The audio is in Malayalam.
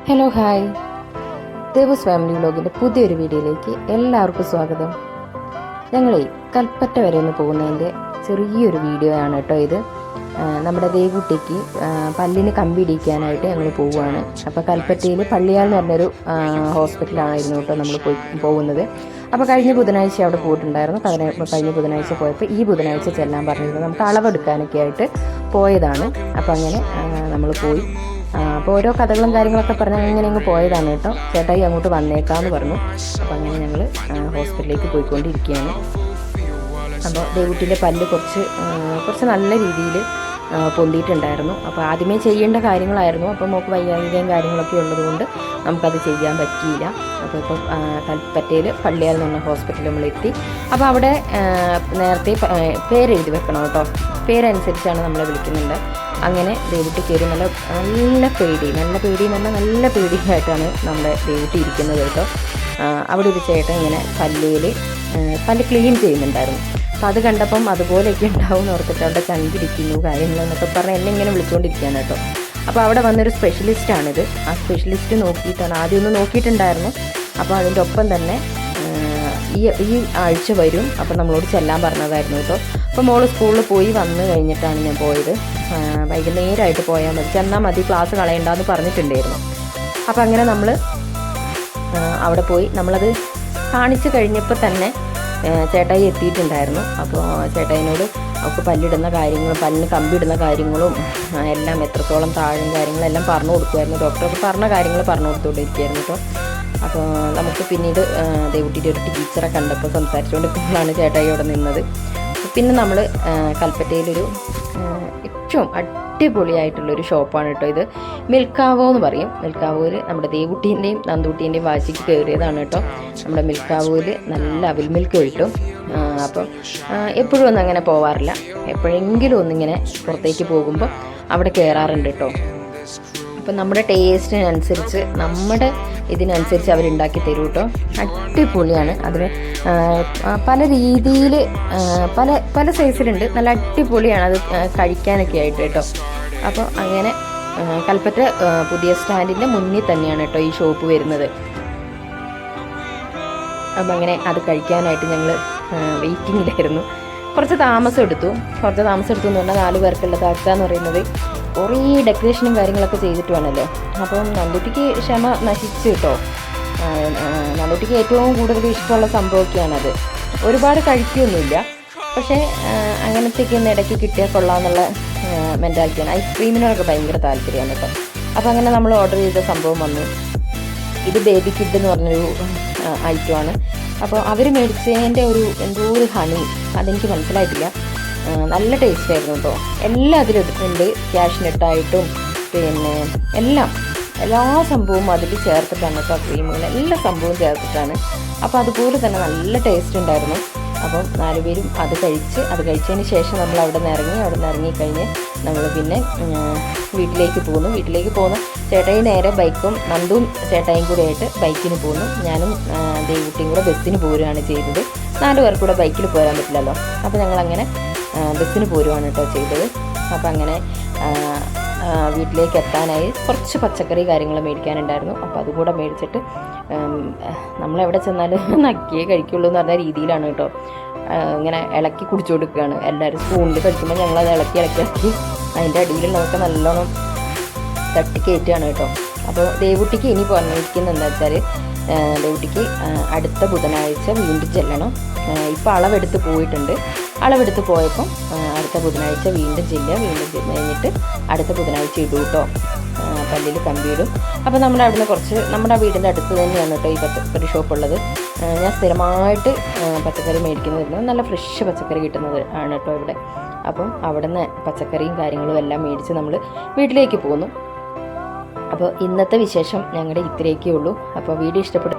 ഹലോ ഹായ്, ദേവൂസ് ഫാമിലി വ്ലോഗിൻ്റെ പുതിയൊരു വീഡിയോയിലേക്ക് എല്ലാവർക്കും സ്വാഗതം. ഞങ്ങളെ കൽപ്പറ്റ വരെ ഒന്ന് പോകുന്നതിൻ്റെ ചെറിയൊരു വീഡിയോ ആണ് കേട്ടോ ഇത്. നമ്മുടെ ദേവുട്ടിക്ക് പല്ലിന് കമ്പി ഇടിക്കാനായിട്ട് ഞങ്ങൾ പോവുകയാണ്. അപ്പോൾ കൽപ്പറ്റയിൽ പള്ളിയാൽ എന്ന് പറഞ്ഞൊരു ഹോസ്പിറ്റലായിരുന്നു കേട്ടോ നമ്മൾ പോകുന്നത്. അപ്പോൾ കഴിഞ്ഞ ബുധനാഴ്ച അവിടെ പോയിട്ടുണ്ടായിരുന്നു. കഴിഞ്ഞ ബുധനാഴ്ച പോയപ്പോൾ ഈ ബുധനാഴ്ച ചെല്ലാൻ പറഞ്ഞിരുന്നു. നമുക്ക് അളവെടുക്കാനൊക്കെ ആയിട്ട് പോയതാണ്. അപ്പോൾ അങ്ങനെ നമ്മൾ പോയി. അപ്പോൾ ഓരോ കഥകളും കാര്യങ്ങളൊക്കെ പറഞ്ഞ് അങ്ങനെ അങ്ങ് പോയതാണ് കേട്ടോ. ചേട്ടായി അങ്ങോട്ട് വന്നേക്കാമെന്ന് പറഞ്ഞു. അപ്പോൾ അങ്ങനെ ഞങ്ങൾ ഹോസ്പിറ്റലിലേക്ക് പോയിക്കൊണ്ടിരിക്കുകയാണ്. അപ്പോൾ ദേവുട്ടിൻ്റെ പല്ല് കുറച്ച് നല്ല രീതിയിൽ പൊന്തിയിട്ടുണ്ടായിരുന്നു. അപ്പോൾ ആദ്യമേ ചെയ്യേണ്ട കാര്യങ്ങളായിരുന്നു. അപ്പോൾ മോൾക്ക് വയ്യായ്കയും കാര്യങ്ങളൊക്കെ ഉള്ളതുകൊണ്ട് നമുക്കത് ചെയ്യാൻ പറ്റിയില്ല. അപ്പോൾ ഇപ്പോൾ കൽപ്പറ്റയിൽ പള്ളിയാൽ നിന്ന് ഹോസ്പിറ്റലിൽ നമ്മളെത്തി. അപ്പോൾ അവിടെ നേരത്തെ പേരെഴുതി വെക്കണം കേട്ടോ. പേരനുസരിച്ചാണ് നമ്മളെ വിളിക്കുന്നുണ്ട്. അങ്ങനെ ദേവുട്ടി കയറി നല്ല പേടിയായിട്ടാണ് നമ്മുടെ ദേവുട്ടി ഇരിക്കുന്നത് കേട്ടോ. അവിടെ ഒരു ചേട്ടൻ ഇങ്ങനെ പല്ല് ക്ലീൻ ചെയ്യുന്നുണ്ടായിരുന്നു. അപ്പോൾ അത് കണ്ടപ്പം അതുപോലെയൊക്കെ ഉണ്ടാവും എന്ന് ഓർത്തിട്ട് അവിടെ ചങ്കിടിക്കുന്നു കാര്യങ്ങളെന്നൊക്കെ പറഞ്ഞ് എന്നെ ഇങ്ങനെ വിളിച്ചുകൊണ്ടിരിക്കുകയാണ് കേട്ടോ. അപ്പോൾ അവിടെ വന്നൊരു സ്പെഷ്യലിസ്റ്റാണിത്. ആ സ്പെഷ്യലിസ്റ്റ് നോക്കിയിട്ടാണ് ആദ്യം ഒന്ന് നോക്കിയിട്ടുണ്ടായിരുന്നു. അപ്പോൾ അതിൻ്റെ ഒപ്പം തന്നെ ഈ ആഴ്ച വരും. അപ്പോൾ നമ്മളോട് ചെല്ലാൻ പറഞ്ഞതായിരുന്നു കേട്ടോ. അപ്പോൾ മോള് സ്കൂളിൽ പോയി വന്നു കഴിഞ്ഞിട്ടാണ് ഞാൻ പോയത്. വൈകുന്നേരമായിട്ട് പോയാൽ മതി, ചെന്നാൽ മതി, ക്ലാസ് കളയണ്ടെന്ന് പറഞ്ഞിട്ടുണ്ടായിരുന്നു. അപ്പോൾ അങ്ങനെ നമ്മൾ അവിടെ പോയി. നമ്മളത് കാണിച്ച് കഴിഞ്ഞപ്പോൾ തന്നെ ചേട്ടായി എത്തിയിട്ടുണ്ടായിരുന്നു. അപ്പോൾ ചേട്ടായിനോട് അവൾക്ക് പല്ലിടുന്ന കാര്യങ്ങളും പല്ലിന് കമ്പിടുന്ന കാര്യങ്ങളും എല്ലാം എത്രത്തോളം താഴും കാര്യങ്ങളെല്ലാം പറഞ്ഞു കൊടുക്കുമായിരുന്നു. ഡോക്ടർക്ക് പറഞ്ഞ കാര്യങ്ങൾ പറഞ്ഞു കൊടുത്തുകൊണ്ടിരിക്കുകയായിരുന്നു കേട്ടോ. അപ്പോൾ നമുക്ക് പിന്നീട് ദേവുട്ടിയുടെ ഒരു ടീച്ചറെ കണ്ടപ്പോൾ സംസാരിച്ചുകൊണ്ടിരിക്കുമ്പോഴാണ് ചേട്ടായി അവിടെ നിന്നത്. പിന്നെ നമ്മൾ കൽപ്പറ്റയിലൊരു ഏറ്റവും അടിപൊളിയായിട്ടുള്ളൊരു ഷോപ്പാണ് കേട്ടോ ഇത്. മിൽക്കാവോ എന്ന് പറയും. മിൽക്കാവോയിൽ നമ്മുടെ ദേവുട്ടീൻ്റെയും നന്ദൂട്ടീൻ്റെയും വാശിക്ക് കയറിയതാണ് കേട്ടോ. നമ്മുടെ മിൽക്കാവോയിൽ നല്ല അവിൽ മിൽക്ക് കിട്ടും. അപ്പം എപ്പോഴും ഒന്നും അങ്ങനെ പോവാറില്ല, എപ്പോഴെങ്കിലും ഒന്നിങ്ങനെ പുറത്തേക്ക് പോകുമ്പോൾ അവിടെ കയറാറുണ്ട് കേട്ടോ. അപ്പം നമ്മുടെ ടേസ്റ്റിനനുസരിച്ച് നമ്മുടെ ഇതിനനുസരിച്ച് അവരുണ്ടാക്കി തരും കേട്ടോ. അടിപൊളിയാണ്. അതിന് പല രീതിയിൽ പല സൈസിലുണ്ട്. നല്ല അടിപൊളിയാണ് അത് കഴിക്കാനൊക്കെ ആയിട്ട് കേട്ടോ. അപ്പോൾ അങ്ങനെ കൽപ്പറ്റ പുതിയ സ്റ്റാൻഡിൻ്റെ മുന്നിൽ തന്നെയാണ് കേട്ടോ ഈ ഷോപ്പ് വരുന്നത്. അപ്പം അങ്ങനെ അത് കഴിക്കാനായിട്ട് ഞങ്ങൾ വെയിറ്റിങ്ങിലായിരുന്നു. കുറച്ച് താമസം എടുത്തു എന്ന് പറഞ്ഞാൽ 4 പേർക്കുള്ള താഴ്ത്ത എന്ന് പറയുന്നത് കുറേ ഡെക്കറേഷനും കാര്യങ്ങളൊക്കെ ചെയ്തിട്ട് വേണമല്ലോ. അപ്പം നന്ദൂട്ടിക്ക് ക്ഷമ നശിച്ചു കേട്ടോ. നന്ദൂട്ടിക്ക് ഏറ്റവും കൂടുതൽ ഇഷ്ടമുള്ള സംഭവമൊക്കെയാണത്. ഒരുപാട് കഴിക്കുകയൊന്നുമില്ല, പക്ഷേ അങ്ങനത്തെയൊക്കെ ഒന്ന് ഇടയ്ക്ക് കിട്ടിയാൽ കൊള്ളാമെന്നുള്ള മെൻറ്റാലിറ്റിയാണ്. ഐസ്ക്രീമിനോടൊക്കെ ഭയങ്കര താല്പര്യമാണ് കേട്ടോ. അപ്പോൾ അങ്ങനെ നമ്മൾ ഓർഡർ ചെയ്ത സംഭവം വന്നു. ഇത് ബേബി കിഡ് എന്ന് പറഞ്ഞൊരു ഐറ്റമാണ്. അപ്പോൾ അവർ മേടിച്ചതിൻ്റെ എന്തോ ഒരു ഹണി, അതെനിക്ക് മനസ്സിലായിട്ടില്ല. നല്ല ടേസ്റ്റ് ആയിരുന്നു കേട്ടോ. എല്ലാം അതിലിട്ടിട്ടുണ്ട്. ക്യാഷ്നട്ടായിട്ടും പിന്നെ എല്ലാ സംഭവവും അതിൽ ചേർത്തിട്ടാണ് കേട്ടോ. ക്രീമുകൾ എല്ലാ സംഭവവും ചേർത്തിട്ടാണ്. അപ്പോൾ അതുപോലെ തന്നെ നല്ല ടേസ്റ്റ് ഉണ്ടായിരുന്നു. അപ്പം 4 പേരും അത് കഴിച്ചതിന് ശേഷം നമ്മൾ അവിടെ നിന്ന് ഇറങ്ങിക്കഴിഞ്ഞ് നമ്മൾ പിന്നെ വീട്ടിലേക്ക് പോന്നു. ചേട്ടായി നേരെ ബൈക്കും നന്ദും ചേട്ടായും കൂടെ ആയിട്ട് ബൈക്കിന് പോന്നു. ഞാനും ദേവുട്ടിയും കൂടെ ബസ്സിന് പോരുകയാണ് ചെയ്തത്. 4 പേർക്ക് കൂടെ ബൈക്കിൽ പോരാൻ പറ്റില്ലല്ലോ. അപ്പോൾ ഞങ്ങളങ്ങനെ ബസ്സിന് പോരുവാണ് കേട്ടോ ചെയ്തത്. അപ്പോൾ അങ്ങനെ വീട്ടിലേക്ക് എത്താനായി കുറച്ച് പച്ചക്കറി കാര്യങ്ങൾ മേടിക്കാനുണ്ടായിരുന്നു. അപ്പോൾ അതുകൂടെ മേടിച്ചിട്ട് നമ്മളെവിടെ ചെന്നാലും നക്കിയേ കഴിക്കുള്ളൂ എന്ന് പറഞ്ഞ രീതിയിലാണ് കേട്ടോ ഇങ്ങനെ ഇളക്കി കുടിച്ചു കൊടുക്കുകയാണ്. എല്ലാവരും സ്പൂണിൽ കഴിക്കുമ്പോൾ ഞങ്ങളത് ഇളക്കി അതിൻ്റെ അടിയിൽ നമുക്ക് നല്ലോണം തട്ടിക്കയറ്റുകയാണ് കേട്ടോ. അപ്പോൾ ദേവുട്ടിക്ക് ഇനി പറഞ്ഞിരിക്കുന്നത് എന്താ വെച്ചാൽ ദേവുട്ടിക്ക് അടുത്ത ബുധനാഴ്ച വീണ്ടും ചെല്ലണം. ഇപ്പോൾ അളവെടുത്ത് പോയപ്പം അടുത്ത ബുധനാഴ്ച വീണ്ടും ചെല്ല് കഴിഞ്ഞിട്ട് അടുത്ത ബുധനാഴ്ച ഇടും കേട്ടോ. പല്ലിൽ കമ്പിയിടും. അപ്പോൾ നമ്മുടെ വീടിൻ്റെ അടുത്ത് തന്നെയാണ് കേട്ടോ ഈ പച്ചക്കറി ഷോപ്പുള്ളത്. ഞാൻ സ്ഥിരമായിട്ട് പച്ചക്കറി മേടിക്കുന്നത് നല്ല ഫ്രഷ് പച്ചക്കറി കിട്ടുന്നത് ആണ് കേട്ടോ ഇവിടെ. അപ്പം അവിടെ നിന്ന് പച്ചക്കറിയും കാര്യങ്ങളും എല്ലാം മേടിച്ച് നമ്മൾ വീട്ടിലേക്ക് പോന്നു. അപ്പോൾ ഇന്നത്തെ വിശേഷം ഞങ്ങളുടെ ഇത്രയൊക്കെ ഉള്ളൂ. അപ്പോൾ വീഡിയോ ഇഷ്ടപ്പെട്ടു